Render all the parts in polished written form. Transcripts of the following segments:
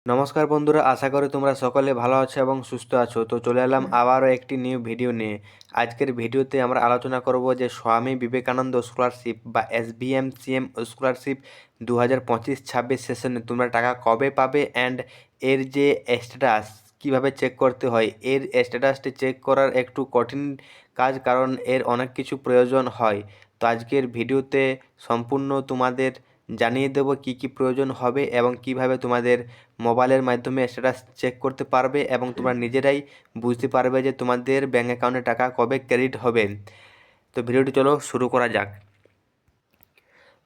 নমস্কার বন্ধুরা, আশা করি তোমরা সকলে ভালো আছো এবং সুস্থ আছো। তো চলে এলাম আবারও একটি নিউ ভিডিও নিয়ে। আজকের ভিডিওতে আমরা আলোচনা করব যে স্বামী বিবেকানন্দ স্কলারশিপ বা SBMCM স্কলারশিপ 2025-26 সেশনে তোমরা টাকা কবে পাবে অ্যান্ড এর যে স্ট্যাটাস কীভাবে চেক করতে হয়। এর স্ট্যাটাসটি চেক করার একটু কঠিন কাজ, কারণ এর অনেক কিছু প্রয়োজন হয়। তো আজকের ভিডিওতে সম্পূর্ণ তোমাদের জানিয়ে দেবো কী কী প্রয়োজন হবে এবং কিভাবে তোমাদের মোবাইলের মাধ্যমে স্ট্যাটাস চেক করতে পারবে এবং তোমরা নিজেরাই বুঝতে পারবে যে তোমাদের ব্যাঙ্ক অ্যাকাউন্টে টাকা কবে ক্রেডিট হবে। তো ভিডিওটি চলো শুরু করা যাক।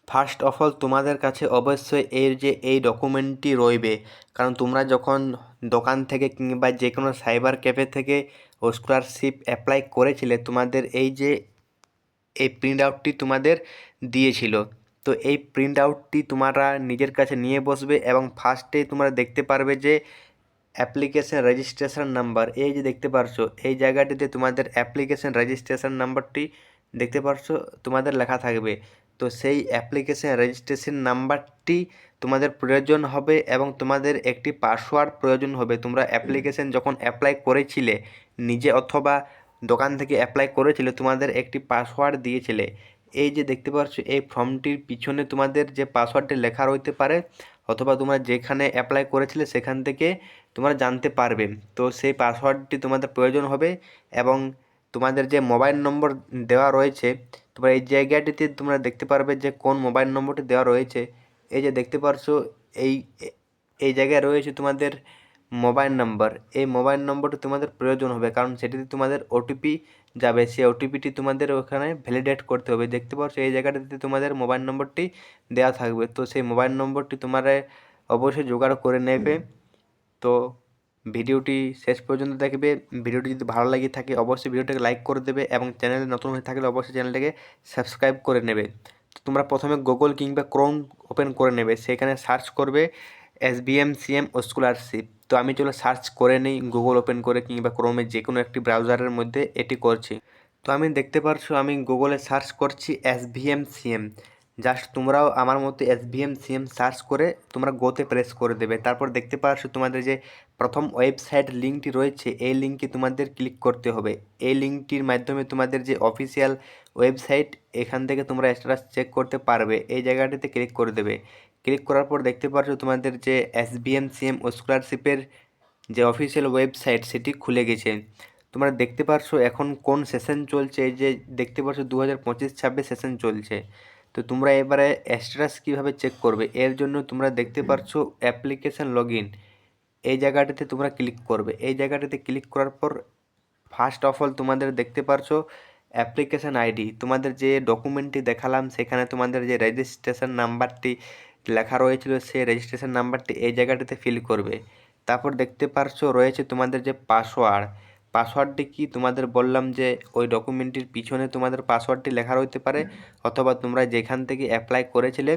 ফার্স্ট অফ অল তোমাদের কাছে অবশ্যই এই ডকুমেন্টটি রইবে, কারণ তোমরা যখন দোকান থেকে কিংবা যে কোনো সাইবার ক্যাফে থেকে স্কলারশিপ অ্যাপ্লাই করেছিলে, তোমাদের এই প্রিন্ট আউটটি তোমাদের দিয়েছিল। তো এই প্রিন্ট আউটটি তোমরা নিজের কাছে নিয়ে বসবে এবং ফার্স্টে তোমরা দেখতে পারবে যে অ্যাপ্লিকেশন রেজিস্ট্রেশন নাম্বার, এই যে দেখতে পারছো এই জায়গাটিতে তোমাদের অ্যাপ্লিকেশন রেজিস্ট্রেশন নাম্বারটি দেখতে পারছো তোমাদের লেখা থাকবে। তো সেই অ্যাপ্লিকেশন রেজিস্ট্রেশন নাম্বারটি তোমাদের প্রয়োজন হবে এবং তোমাদের একটি পাসওয়ার্ড প্রয়োজন হবে। তোমরা অ্যাপ্লিকেশন যখন অ্যাপ্লাই করেছিলে নিজে অথবা দোকান থেকে অ্যাপ্লাই করেছিলে, তোমাদের একটি পাসওয়ার্ড দিয়েছিলে। এই যে দেখতে পাচ্ছ এই ফর্মটির পিছনে তোমাদের যে পাসওয়ার্ডটি লেখা রইতে পারে, অথবা তোমরা যেখানে অ্যাপ্লাই করেছিলে সেখান থেকে তোমরা জানতে পারবে। তো সেই পাসওয়ার্ডটি তোমাদের প্রয়োজন হবে এবং তোমাদের যে মোবাইল নম্বর দেওয়া রয়েছে, তোমরা এই জায়গাটিতে তোমরা দেখতে পারবে যে কোন মোবাইল নম্বরটি দেওয়া রয়েছে। এই যে দেখতে পারছো এই এই জায়গায় রয়েছে তোমাদের মোবাইল নাম্বার। এই মোবাইল নম্বরটি তোমাদের প্রয়োজন হবে, কারণ সেটিতে তোমাদের ওটিপি যাবে। সেই ওটিপিটি তোমাদের ওখানে ভ্যালিডেট করতে হবে। দেখতে পাচ্ছ এই জায়গাটাতে তোমাদের মোবাইল নম্বরটি দেওয়া থাকবে। তো সেই মোবাইল নম্বরটি তোমরা অবশ্যই জোগাড় করে নেবে। তো ভিডিওটি শেষ পর্যন্ত দেখবে। ভিডিওটি যদি ভালো লাগে থাকে অবশ্যই ভিডিওটাকে লাইক করে দেবে এবং চ্যানেলে নতুন হয়ে থাকলে অবশ্যই চ্যানেলটাকে সাবস্ক্রাইব করে নেবে। তো তোমরা প্রথমে গুগল কিংবা ক্রোম ওপেন করে নেবে, সেখানে সার্চ করবে SBMCM স্কলারশিপ। তো আমি চলো সার্চ করে নিই গুগল ওপেন করে কিংবা ক্রোমে যে কোনো একটি ব্রাউজারের মধ্যে এটি করছি। তো আমি দেখতে পারছো আমি গুগলে সার্চ করছি SBMCM। জাস্ট তোমরাও আমার মতো SBMCM সার্চ করে তোমরা গোতে প্রেস করে দেবে। তারপর দেখতে পারছো তোমাদের যে প্রথম ওয়েবসাইট লিঙ্কটি রয়েছে, এই লিঙ্কে তোমাদের ক্লিক করতে হবে। এই লিঙ্কটির মাধ্যমে তোমাদের যে অফিসিয়াল ওয়েবসাইট, এখান থেকে তোমরা স্ট্যাটাস চেক করতে পারবে। এই জায়গাটিতে ক্লিক করে দেবে। ক্লিক করার পর দেখতে পারছো তোমাদের যে SBMCM স্কলারশিপের যে অফিসিয়াল ওয়েবসাইট সেটি খুলে গেছে। তোমরা দেখতে পারছো এখন কোন সেশন চলছে। এই যে দেখতে পারছো 2025-26 সেশন চলছে। তো তোমরা এবারে স্ট্যাটাস কীভাবে চেক করবে, এর জন্য তোমরা দেখতে পারছো অ্যাপ্লিকেশান লগ ইন, এই জায়গাটিতে তোমরা ক্লিক করবে। এই জায়গাটিতে ক্লিক করার পর ফার্স্ট অফ অল তোমাদের দেখতে পারছো অ্যাপ্লিকেশান আইডি। তোমাদের যে ডকুমেন্টটি দেখালাম সেখানে তোমাদের যে রেজিস্ট্রেশন নাম্বারটি লেখা রয়েছিল, সেই রেজিস্ট্রেশন নাম্বারটি এই জায়গাটিতে ফিল করবে। তারপর দেখতে পারছো রয়েছে তোমাদের যে পাসওয়ার্ডটি কি তোমাদের বললাম যে ওই ডকুমেন্টটির পিছনে তোমাদের পাসওয়ার্ডটি লেখা রইতে পারে, অথবা তোমরা যেখান থেকে অ্যাপ্লাই করেছিলে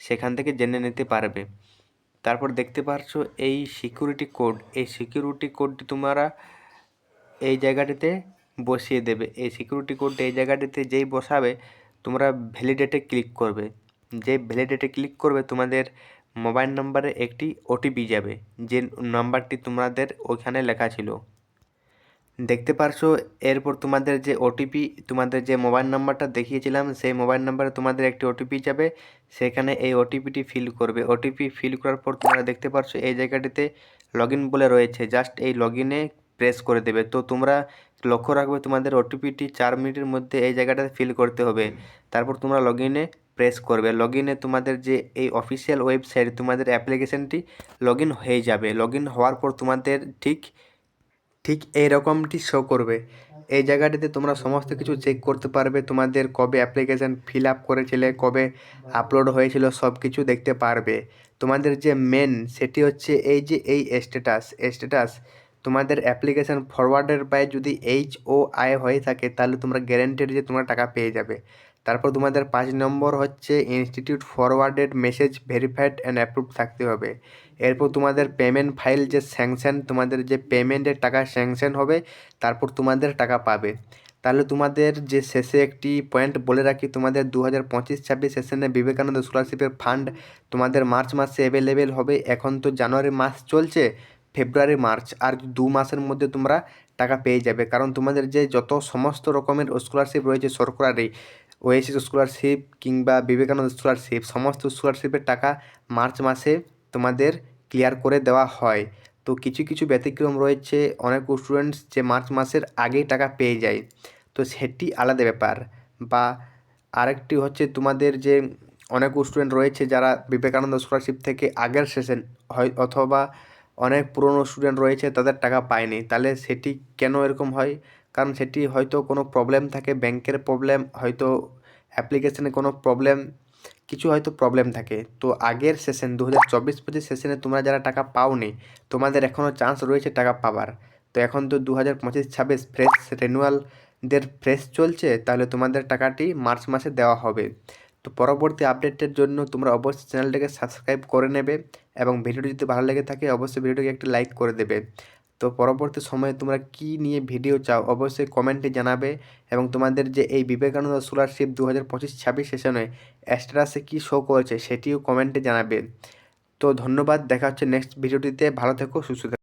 সেখান থেকে জেনে নিতে পারবে। তারপর দেখতে পারছো এই সিকিউরিটি কোড, এই সিকিউরিটি কোডটি তোমরা এই জায়গাটিতে বসিয়ে দেবে। এই সিকিউরিটি কোডটি এই জায়গাটিতে যেই বসাবে তোমরা ভ্যালিডেটে ক্লিক করবে। যে ভ্যালিডেটে ক্লিক করবে তোমাদের মোবাইল নাম্বারে একটি ওটিপি যাবে, যে নাম্বারটি তোমাদের ওইখানে লেখা ছিল। দেখতে পারছো এরপর তোমাদের যে ওটিপি, তোমাদের যে মোবাইল নাম্বারটা দেখিয়েছিলাম সেই মোবাইল নাম্বারে তোমাদের একটি ওটিপি যাবে, সেখানে এই ওটিপিটি ফিল করবে। ওটিপি ফিল করার পর তোমরা দেখতে পারছো এই জায়গাটিতে লগ ইন বলে রয়েছে, জাস্ট এই লগ ইনে প্রেস করে দেবে। তো তোমরা লক্ষ্য রাখবে তোমাদের ওটিপিটি 4 মিনিটের মধ্যে এই জায়গাটাতে ফিল করতে হবে। তারপর তোমরা লগ ইনে প্রেস করবে। লগ ইনে তোমাদের যে এই অফিসিয়াল ওয়েবসাইট তোমাদের অ্যাপ্লিকেশানটি লগ ইন হয়ে যাবে। লগ ইন হওয়ার পর তোমাদের ঠিক এইরকমটি শো করবে। এই জায়গাটিতে তোমরা সমস্ত কিছু চেক করতে পারবে, তোমাদের কবে অ্যাপ্লিকেশান ফিল আপ করেছিলে, কবে আপলোড হয়েছিল, সব কিছু দেখতে পারবে। তোমাদের যে মেন সেটি হচ্ছে এই যে এই স্ট্যাটাস তোমাদের অ্যাপ্লিকেশান ফরওয়ার্ডের বাই যদি HOI হয়ে থাকে তাহলে তোমরা গ্যারেন্টেড যে তোমরা টাকা পেয়ে যাবে। তারপর তোমাদের 5 নম্বর হচ্ছে institute forwarded message verified and approve থাকতে হবে। এরপর তোমাদের পেমেন্ট ফাইল যে স্যাংশন, তোমাদের যে পেমেন্টের টাকা স্যাংশন হবে তারপর তোমাদের টাকা পাবে। তাহলে তোমাদের যে শেষে একটি পয়েন্ট বলে রাখি, তোমাদের 2025-26 সেশনে বিবেকানন্দ স্কলারশিপের ফান্ড তোমাদের মার্চ মাসে অ্যাভেলেবেল হবে। এখন তো জানুয়ারি মাস চলছে, ফেব্রুয়ারি মার্চ আর 2 মাসের মধ্যে তোমরা টাকা পেয়ে যাবে। কারণ তোমাদের যে যত সমস্ত রকমের স্কলারশিপ রয়েছে সরকারি, ওয়েসিস স্কলারশিপ কিংবা বিবেকানন্দ স্কলারশিপ, সমস্ত স্কলারশিপের টাকা মার্চ মাসে তোমাদের ক্লিয়ার করে দেওয়া হয়। তো কিছু কিছু ব্যতিক্রম রয়েছে, অনেক স্টুডেন্টস যে মার্চ মাসের আগেই টাকা পেয়ে যায়, তো সেটি আলাদা ব্যাপার। বা আরেকটি হচ্ছে তোমাদের যে অনেক স্টুডেন্ট রয়েছে যারা বিবেকানন্দ স্কলারশিপ থেকে আগের সেশন হয়, অথবা অনেক পুরনো স্টুডেন্ট রয়েছে তাদের টাকা পায়নি। তাহলে সেটি কেন এরকম হয়? কারণ সেটি হয়তো কোনো প্রবলেম থাকে, ব্যাংকের প্রবলেম, হয়তো অ্যাপ্লিকেশনে কোনো প্রবলেম, কিছু হয়তো প্রবলেম থাকে। তো আগের সেশন 2024-25 সেশনে তোমরা যারা টাকা পাওনি, তোমাদের এখনও চান্স রয়েছে টাকা পাবার। তো এখন তো 2025-26 ফ্রেশ রেনুয়ালদের ফ্রেশ চলছে, তাহলে তোমাদের টাকাটি মার্চ মাসে দেওয়া হবে। তো পরবর্তী আপডেটের জন্য তোমরা অবশ্যই চ্যানেলটাকে সাবস্ক্রাইব করে নেবে, এবং ভিডিওটি যদি ভালো লেগে থাকে অবশ্যই ভিডিওটিকে একটি লাইক করে দেবে। তো পরবর্তী সময়ে তোমরা কী নিয়ে ভিডিও চাও অবশ্যই কমেন্টে জানাবে, এবং তোমাদের যে এই বিবেকানন্দ স্কলারশিপ 2025-26 সেশনে স্ট্যাটাসে কী শো করেছে সেটিও কমেন্টে জানাবে। তো ধন্যবাদ, দেখা হচ্ছে নেক্সট ভিডিওটিতে। ভালো থেকো, সুস্থ থেকো।